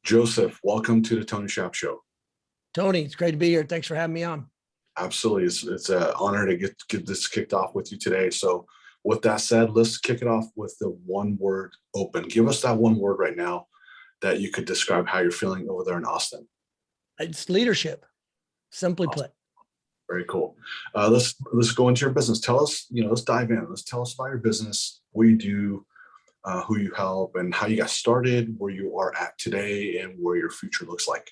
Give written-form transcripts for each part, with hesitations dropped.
Joseph, welcome to the Tony Shap Show. Tony, it's great to be here. Thanks for having me on. Absolutely, it's an honor to get this kicked off with you today. So, with that said, let's kick it off with the one word open. Give us that one word right now that you could describe how you're feeling over there in Austin. It's leadership, simply Awesome. put. Very cool. Let's go into your business. Tell us, let's dive in. Let's tell us about your business, what you do, who you help, and how you got started, where you are at today, and where your future looks like.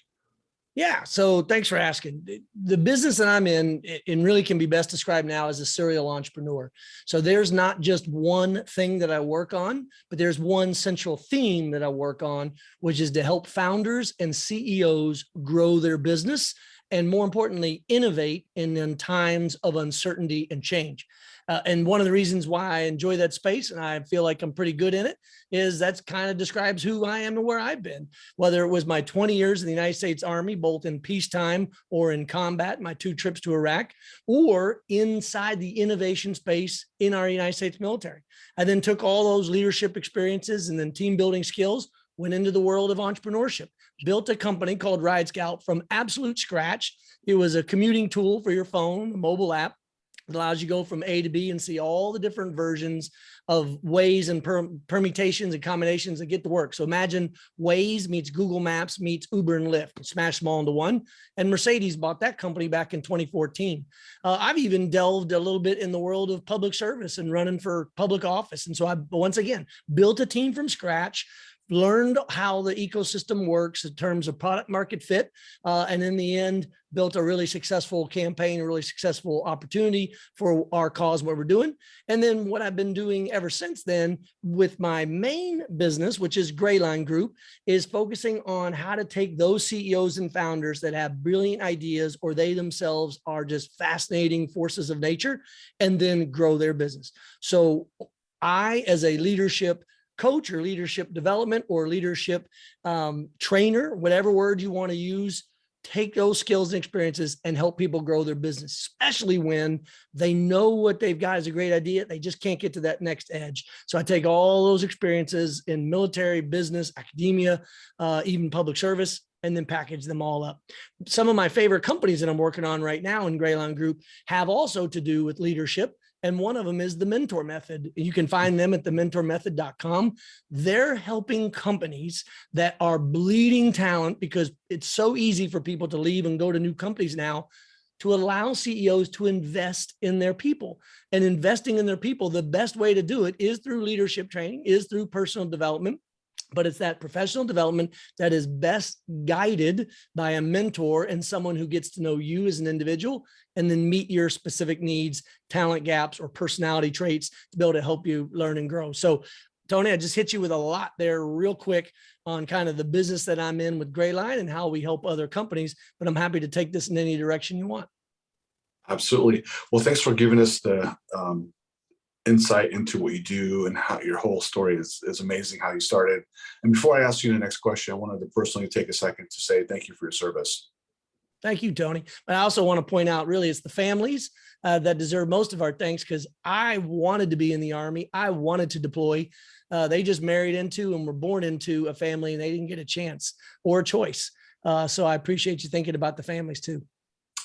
Yeah. So thanks for asking. The business that I'm in, it really can be best described now as a serial entrepreneur. So there's not just one thing that I work on, but there's one central theme that I work on, which is to help founders and CEOs grow their business and, more importantly, innovate in times of uncertainty and change. And one of the reasons why I enjoy that space and I feel like I'm pretty good in it is that kind of describes who I am and where I've been, whether it was my 20 years in the United States Army, both in peacetime or in combat, my 2 trips to Iraq, or inside the innovation space in our United States military. I then took all those leadership experiences and then team building skills, went into the world of entrepreneurship, built a company called Ride Scout from absolute scratch. It was a commuting tool for your phone, a mobile app. It allows you to go from A to B and see all the different versions of ways and permutations and combinations that get to work. So imagine Waze meets Google Maps meets Uber and Lyft, and smash them all into one. And Mercedes bought that company back in 2014. I've even delved a little bit in the world of public service and running for public office. And so I, once again, built a team from scratch, learned how the ecosystem works in terms of product market fit, and in the end, built a really successful campaign, a really successful opportunity for our cause, what we're doing. And then what I've been doing ever since then with my main business, which is Grayline Group, is focusing on how to take those CEOs and founders that have brilliant ideas or they themselves are just fascinating forces of nature and then grow their business. So I, as a leadership coach or leadership development or leadership trainer, whatever word you want to use, take those skills and experiences and help people grow their business, especially when they know what they've got is a great idea. They just can't get to that next edge. So I take all those experiences in military, business, academia, even public service, and then package them all up. Some of my favorite companies that I'm working on right now in Grayline Group have also to do with leadership. And one of them is the Mentor Method. You can find them at thementormethod.com. They're helping companies that are bleeding talent because it's so easy for people to leave and go to new companies now, to allow CEOs to invest in their people. And investing in their people, the best way to do it is through leadership training, is through personal development. But it's that professional development that is best guided by a mentor and someone who gets to know you as an individual and then meet your specific needs, talent gaps, or personality traits to be able to help you learn and grow. So, Tony, I just hit you with a lot there real quick on kind of the business that I'm in with Grayline and how we help other companies, but I'm happy to take this in any direction you want. Absolutely. Well, thanks for giving us the insight into what you do and how your whole story is amazing, how you started. And before I ask you the next question, I wanted to personally take a second to say thank you for your service. Thank you, Tony. But I also want to point out, really, it's the families that deserve most of our thanks, because I wanted to be in the Army. I wanted to deploy. They just married into and were born into a family, and they didn't get a chance or a choice. So I appreciate you thinking about the families too.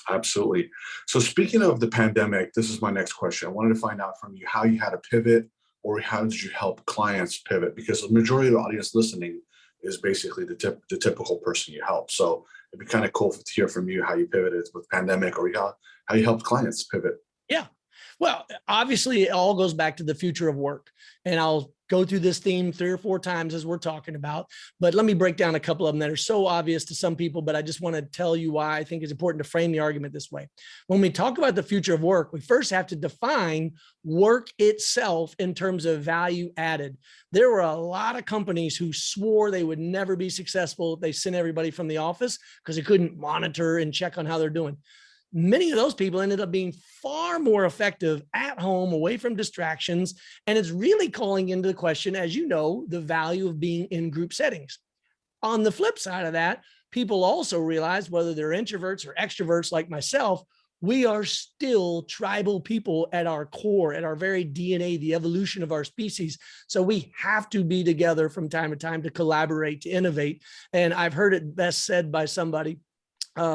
Absolutely. So speaking of the pandemic, this is my next question. I wanted to find out from you how you had to pivot, or how did you help clients pivot? Because the majority of the audience listening is basically the typical person you help. So it'd be kind of cool to hear from you how you pivoted with pandemic, or how you helped clients pivot. Yeah. Well, obviously, it all goes back to the future of work. And I'll go through this theme 3 or 4 times as we're talking about, but let me break down a couple of them that are so obvious to some people, but I just want to tell you why I think it's important to frame the argument this way. When we talk about the future of work, we first have to define work itself in terms of value added. There were a lot of companies who swore they would never be successful if they sent everybody from the office because they couldn't monitor and check on how they're doing. Many of those people ended up being far more effective at home, away from distractions. And it's really calling into the question, as you know, the value of being in group settings. On the flip side of that, people also realize, whether they're introverts or extroverts like myself, We are still tribal people at our core, at our very DNA, the evolution of our species. So we have to be together from time to time to collaborate, to innovate. And I've heard it best said by somebody,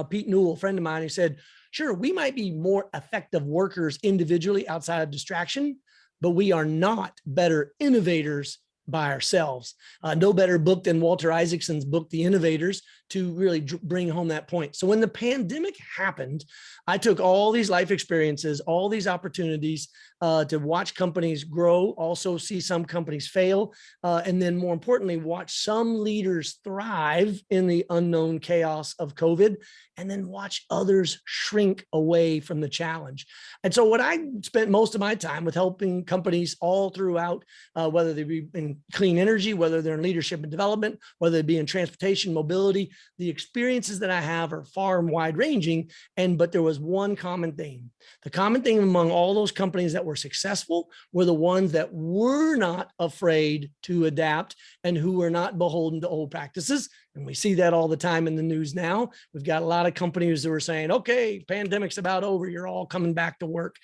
Pete Newell, a friend of mine, who said, sure, we might be more effective workers individually outside of distraction, but we are not better innovators by ourselves. No better book than Walter Isaacson's book, The Innovators, to really bring home that point. So when the pandemic happened, I took all these life experiences, all these opportunities to watch companies grow, also see some companies fail, and then more importantly, watch some leaders thrive in the unknown chaos of COVID, and then watch others shrink away from the challenge. And so what I spent most of my time with helping companies all throughout, whether they be in clean energy, whether they're in leadership and development, whether they be in transportation, mobility, the experiences that I have are far and wide ranging. But there was one common theme. The common theme among all those companies that were successful were the ones that were not afraid to adapt and who were not beholden to old practices. And we see that all the time in the news now. We've got a lot of companies that are saying, okay, pandemic's about over. You're all coming back to work,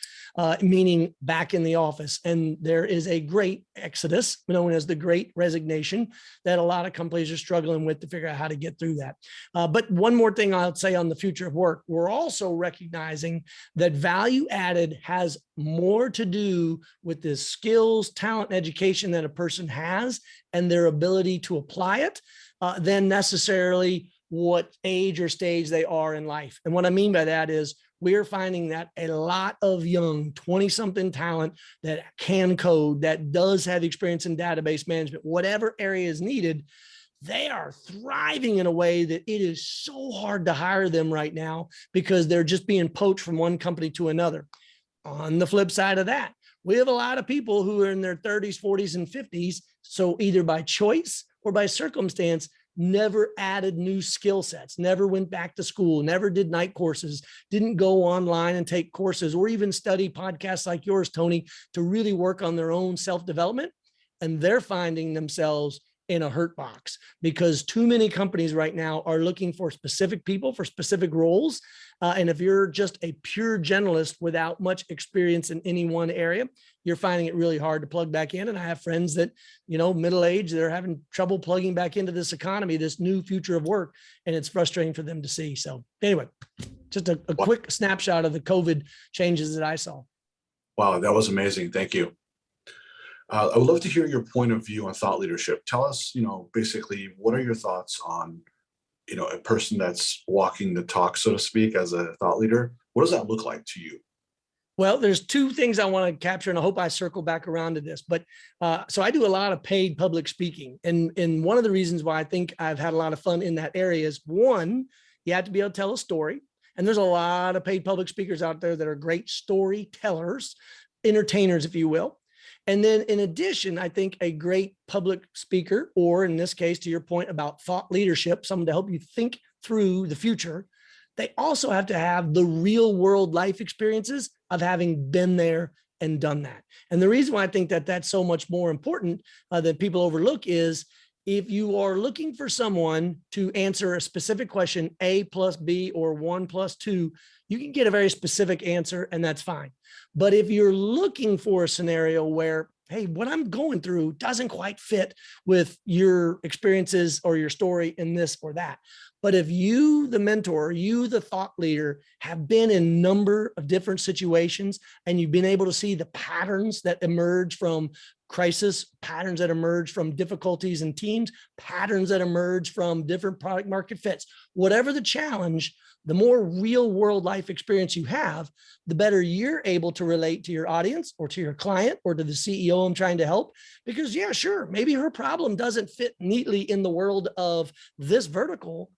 meaning back in the office. And there is a great exodus known as the Great Resignation that a lot of companies are struggling with to figure out how to get through that. But one more thing I'll say on the future of work, we're also recognizing that value added has more to do with the skills, talent, and education that a person has and their ability to apply it than necessarily what age or stage they are in life. And what I mean by that is we're finding that a lot of young 20-something talent that can code, that does have experience in database management, whatever area is needed, they are thriving in a way that it is so hard to hire them right now because they're just being poached from one company to another. On the flip side of that, we have a lot of people who are in their 30s, 40s, and 50s. So either by choice or by circumstance, never added new skill sets, never went back to school, never did night courses, didn't go online and take courses or even study podcasts like yours, Tony, to really work on their own self-development. And they're finding themselves in a hurt box because too many companies right now are looking for specific people for specific roles. And if you're just a pure generalist without much experience in any one area, you're finding it really hard to plug back in. And I have friends that, middle age, they're having trouble plugging back into this economy, this new future of work. And it's frustrating for them to see. So anyway, just a quick snapshot of the COVID changes that I saw. Wow, that was amazing. Thank you. I would love to hear your point of view on thought leadership. Tell us, basically, what are your thoughts on, a person that's walking the talk, so to speak, as a thought leader? What does that look like to you? Well, there's two things I want to capture, and I hope I circle back around to this. But so I do a lot of paid public speaking. And one of the reasons why I think I've had a lot of fun in that area is, one, you have to be able to tell a story. And there's a lot of paid public speakers out there that are great storytellers, entertainers, if you will. And then in addition, I think a great public speaker, or in this case, to your point about thought leadership, someone to help you think through the future, they also have to have the real world life experiences of having been there and done that. And the reason why I think that that's so much more important that people overlook is if you are looking for someone to answer a specific question, A plus B or 1 plus 2, you can get a very specific answer and that's fine. But if you're looking for a scenario where, hey, what I'm going through doesn't quite fit with your experiences or your story in this or that. But if you, the mentor, you, the thought leader, have been in a number of different situations and you've been able to see the patterns that emerge from crisis, patterns that emerge from difficulties in teams, patterns that emerge from different product market fits, whatever the challenge, the more real world life experience you have, the better you're able to relate to your audience or to your client or to the CEO I'm trying to help. Because yeah, sure, maybe her problem doesn't fit neatly in the world of this vertical,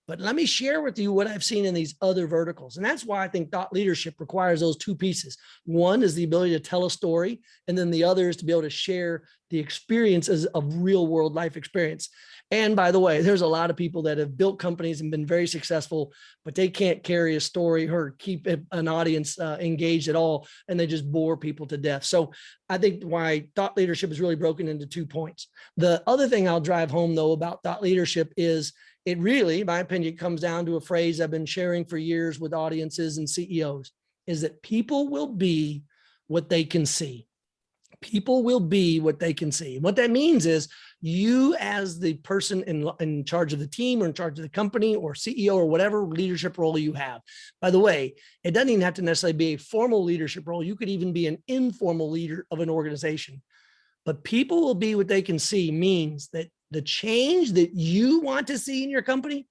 but let me share with you what I've seen in these other verticals. And that's why I think thought leadership requires those two pieces. One is the ability to tell a story, and then the other is to be able to share the experiences of real world life experience. And by the way, there's a lot of people that have built companies and been very successful, but they can't carry a story or keep an audience engaged at all. And they just bore people to death. So I think why thought leadership is really broken into 2 points. The other thing I'll drive home though about thought leadership is it really, in my opinion, comes down to a phrase I've been sharing for years with audiences and CEOs. is that people will be what they can see. People will be what they can see. What that means is you, as the person in charge of the team or in charge of the company or CEO or whatever leadership role you have. By the way, it doesn't even have to necessarily be a formal leadership role. You could even be an informal leader of an organization. But people will be what they can see means that the change that you want to see in your company,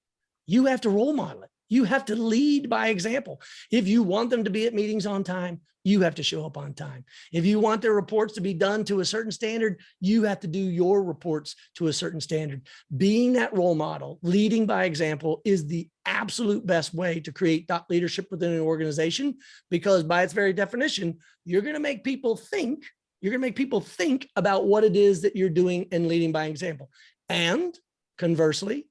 you have to role model it. You have to lead by example. If you want them to be at meetings on time, you have to show up on time. If you want their reports to be done to a certain standard, you have to do your reports to a certain standard. Being that role model, leading by example, is the absolute best way to create thought leadership within an organization, because by its very definition, you're going to make people think. You're going to make people think about what it is that you're doing and leading by example. And conversely,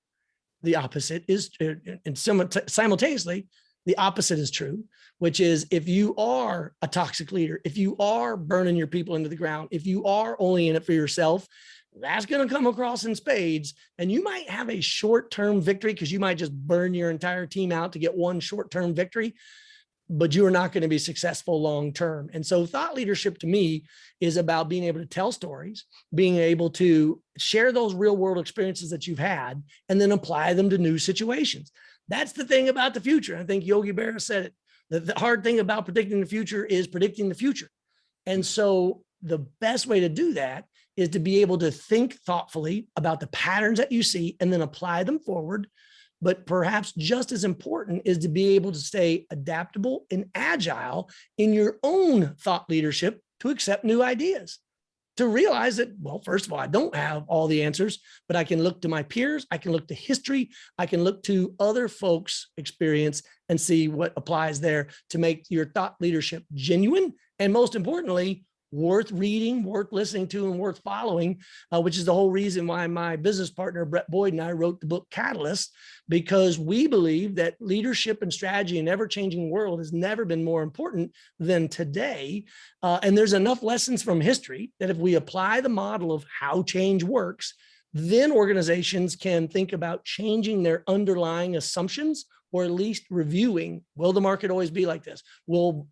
the opposite is, and simultaneously, the opposite is true, which is if you are a toxic leader, if you are burning your people into the ground, if you are only in it for yourself, that's going to come across in spades. And you might have a short-term victory because you might just burn your entire team out to get one short-term victory, but you are not going to be successful long-term. And so thought leadership to me is about being able to tell stories, being able to share those real world experiences that you've had, and then apply them to new situations. That's the thing about the future. I think Yogi Berra said it. The hard thing about predicting the future is predicting the future. And so the best way to do that is to be able to think thoughtfully about the patterns that you see and then apply them forward. But perhaps just as important is to be able to stay adaptable and agile in your own thought leadership to accept new ideas, to realize that, well, first of all, I don't have all the answers, but I can look to my peers, I can look to history, I can look to other folks' experience and see what applies there to make your thought leadership genuine and, most importantly, worth reading, worth listening to, and worth following, which is the whole reason why my business partner, Brett Boyd, and I wrote the book Catalyst, because we believe that leadership and strategy in an ever-changing world has never been more important than today. And there's enough lessons from history that if we apply the model of how change works, then organizations can think about changing their underlying assumptions, or at least reviewing, will the market always be like this? Will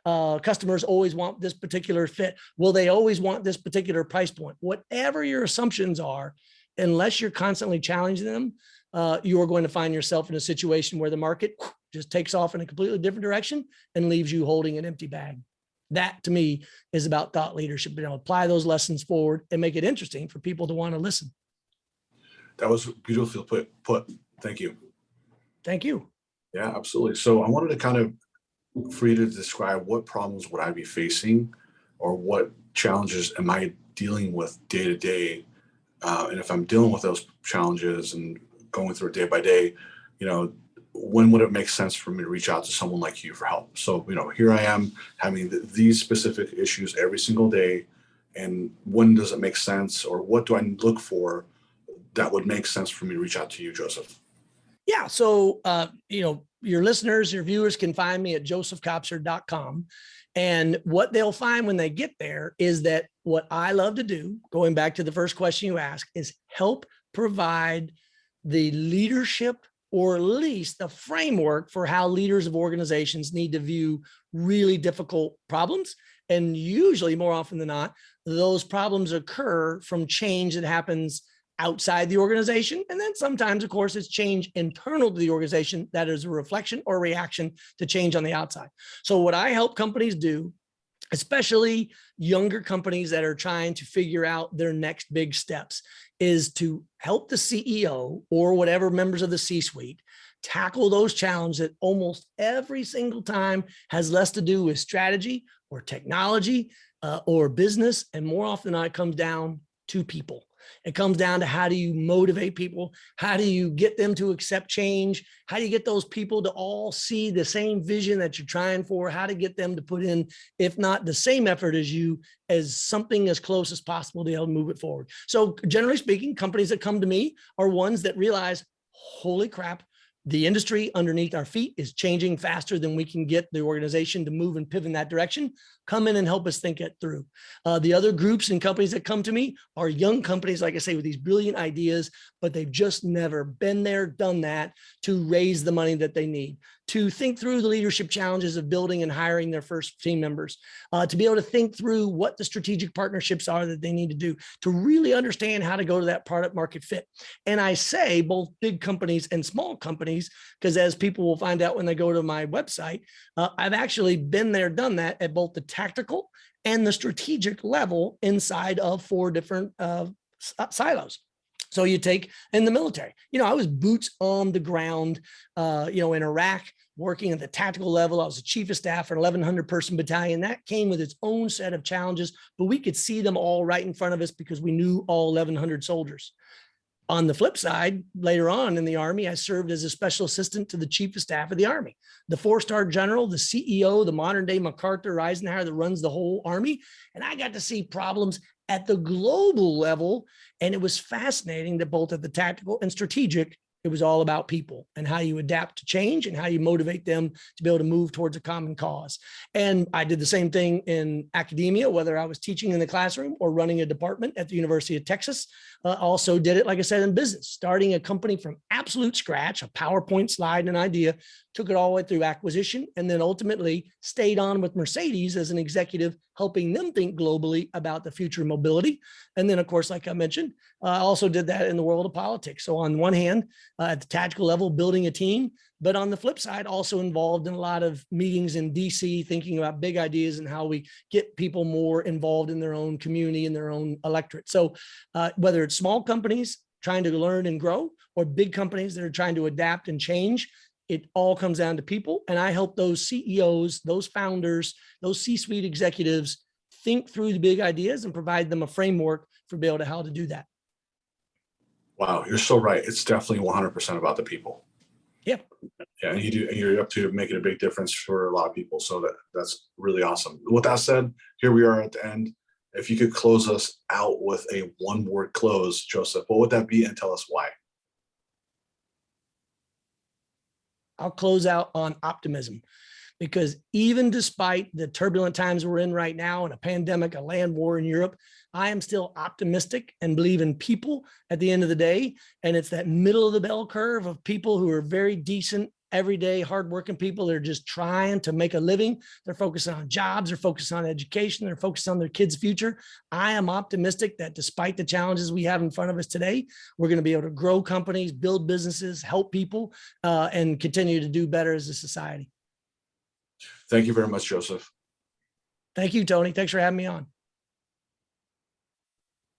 customers always want this particular fit? Will they always want this particular price point? Whatever your assumptions are, unless you're constantly challenging them, you are going to find yourself in a situation where the market just takes off in a completely different direction and leaves you holding an empty bag. That to me is about thought leadership. You know, apply those lessons forward and make it interesting for people to want to listen. That was beautifully put. Thank you. Thank you. Yeah, absolutely. So I wanted to kind of for you to describe what problems would I be facing, or what challenges am I dealing with day to day, and if I'm dealing with those challenges and going through it day by day, you know, when would it make sense for me to reach out to someone like you for help? So, you know, here I am having these specific issues every single day, and when does it make sense, or what do I look for that would make sense for me to reach out to you, Joseph? Yeah. So, you know, your listeners, your viewers can find me at josephkopser.com. And what they'll find when they get there is that what I love to do, going back to the first question you asked, is help provide the leadership, or at least the framework for how leaders of organizations need to view really difficult problems. And usually, more often than not, those problems occur from change that happens outside the organization. And then sometimes, of course, it's change internal to the organization that is a reflection or reaction to change on the outside. So what I help companies do, especially younger companies that are trying to figure out their next big steps, is to help the CEO or whatever members of the C-suite tackle those challenges that almost every single time has less to do with strategy or technology or business. And more often than not, it comes down to people. It comes down to, how do you motivate people? How do you get them to accept change? How do you get those people to all see the same vision that you're trying for? How to get them to put in, if not the same effort as you, as something as close as possible to be able to move it forward. So generally speaking, companies that come to me are ones that realize, holy crap, The industry underneath our feet is changing faster than we can get the organization to move and pivot in that direction. Come in and help us think it through. The other groups and companies that come to me are young companies, like I say, with these brilliant ideas, but they've just never been there, done that, to raise the money that they need, to think through the leadership challenges of building and hiring their first team members, to be able to think through what the strategic partnerships are that they need to do, to really understand how to go to that product market fit. And I say both big companies and small companies, because as people will find out when they go to my website, I've actually been there, done that at both the tactical and the strategic level inside of 4 different silos. So you take in the military, I was boots on the ground, in Iraq, working at the tactical level. I was the chief of staff for an 1,100 person battalion. That came with its own set of challenges, but we could see them all right in front of us because we knew all 1,100 soldiers. On the flip side, later on in the Army, I served as a special assistant to the chief of staff of the Army, the 4-star general, the CEO, the modern day MacArthur Eisenhower that runs the whole Army. And I got to see problems at the global level. And it was fascinating that both at the tactical and strategic, it was all about people and how you adapt to change and how you motivate them to be able to move towards a common cause. And I did the same thing in academia, whether I was teaching in the classroom or running a department at the University of Texas. Also did it, like I said, in business, starting a company from absolute scratch, a PowerPoint slide and an idea, took it all the way through acquisition, and then ultimately stayed on with Mercedes as an executive, helping them think globally about the future of mobility. And then, of course, like I mentioned, I also did that in the world of politics. So on one hand, at the tactical level, building a team, but on the flip side, also involved in a lot of meetings in DC, thinking about big ideas and how we get people more involved in their own community and their own electorate. So whether it's small companies trying to learn and grow or big companies that are trying to adapt and change, it all comes down to people. And I help those CEOs, those founders, those C-suite executives think through the big ideas and provide them a framework for being able to how to do that. Wow, you're so right. It's definitely 100% about the people. Yeah. Yeah, and you're up to making a big difference for a lot of people. So that's really awesome. With that said, here we are at the end. If you could close us out with a 1-word close, Joseph, what would that be, and tell us why? I'll close out on optimism, because even despite the turbulent times we're in right now and a pandemic, a land war in Europe, I am still optimistic and believe in people at the end of the day. And it's that middle of the bell curve of people who are very decent, everyday, hardworking people that are just trying to make a living. They're focusing on jobs, they're focused on education, they're focused on their kids' future. I am optimistic that despite the challenges we have in front of us today, we're going to be able to grow companies, build businesses, help people, and continue to do better as a society. Thank you very much, Joseph. Thank you, Tony. Thanks for having me on.